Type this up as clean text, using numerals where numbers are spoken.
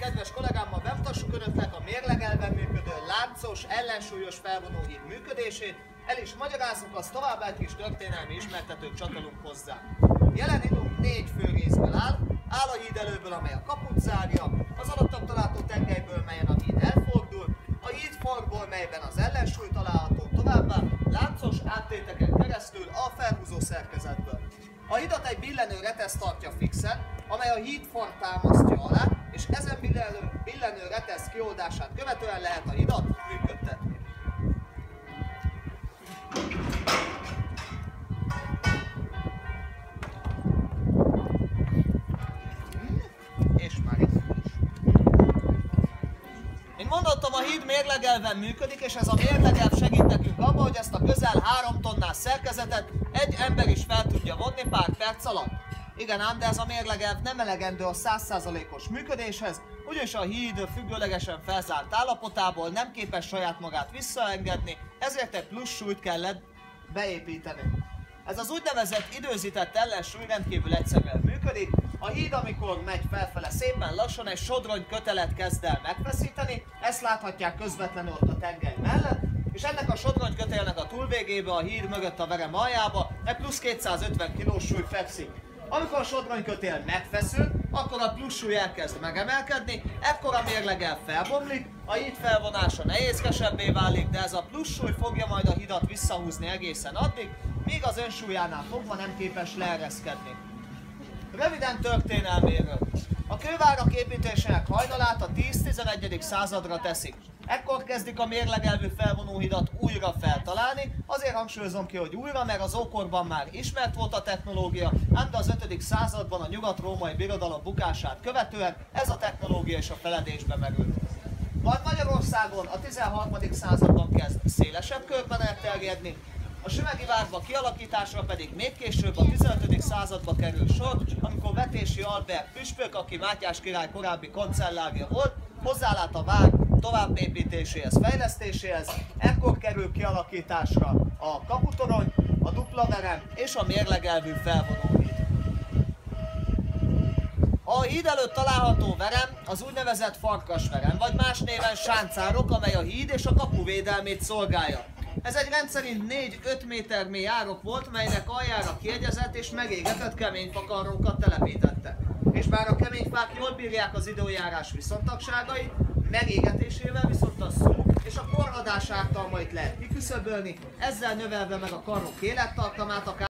kedves kollégámmal bemutassuk önöknek a mérlegelven működő láncos, ellensúlyos felvonóhíd működését, el is magyarázzuk, az továbbá egy kis történelmi ismertetőt csatolunk hozzá. Jelen hídunk 4 fő részből áll a hídelőből, amely a kaput zárja, az alatta található tengelyből, melyen a híd elfordul, a hídfarkból, melyben az ellensúly található, továbbá láncos áttéteken keresztül a felhúzó szerkezetből. A hidat egy billenő retesz tartja fixen, amely a hídfart támasztja alá, és ezen billenő retesz kioldását követően lehet a hidat működtetni. És már itt is. Mint mondottam, a híd mérlegelven működik, és ez a mérlegelv segít nekünk abban, hogy ezt a közel 3 tonnás szerkezetet egy ember is fel tudja vonni pár perc alatt. Igen ám, de ez a mérlegelv nem elegendő a 100%-os működéshez, ugyanis a híd függőlegesen felzárt állapotából nem képes saját magát visszaengedni, ezért egy plusz súlyt kellett beépíteni. Ez az úgynevezett időzített ellensúly rendkívül egyszerűen működik. A híd, amikor megy felfele, szépen lassan egy sodrony kötelet kezd el megfeszíteni, ezt láthatják közvetlenül ott a tengely mellett, és ennek a sodrony kötélnek a túlvégébe, a híd mögött a verem aljába egy plusz 250 kg súly fekszik. Amikor a sodronykötél megfeszül, akkor a plusz súly elkezd megemelkedni, ekkor a mérlegelv felbomlik, a híd felvonása nehézkesebbé válik, de ez a plusz súly fogja majd a hidat visszahúzni egészen addig, míg az önsúlyánál fogva nem képes leereszkedni. Röviden történelméről. A kővárak építésének hajnalát a 10-11. századra teszik. Ekkor kezdik a mérlegelvű felvonóhidat újra feltalálni, azért hangsúlyozom ki, hogy újra, mert az ókorban már ismert volt a technológia, ám de az 5. században a nyugat-római birodalom bukását követően ez a technológia is a feledésbe merült. Majd Magyarországon a 13. században kezd szélesebb körben elterjedni, a Sümegi várba kialakításra pedig még később a 15. századba kerül sor, amikor Vetési Albert püspök, aki Mátyás király korábbi kancellárja volt, hozzálát a vár továbbépítéséhez, fejlesztéséhez, ekkor kerül kialakításra a kaputorony, a dupla verem és a mérlegelvű felvonóhíd. A híd előtt található verem az úgynevezett farkasverem, vagy más néven sáncárok, amely a híd és a kapu védelmét szolgálja. Ez egy rendszerint 4-5 méter mély árok volt, melynek aljára kiegyezett és megégetett kemény fakarrókat telepítette. És bár a kemény fák jól bírják az időjárás viszontagságait, megégetésével viszont a szó és a korhadás ártalmait lehet kiküszöbölni, ezzel növelve meg a karok élettartamát, akár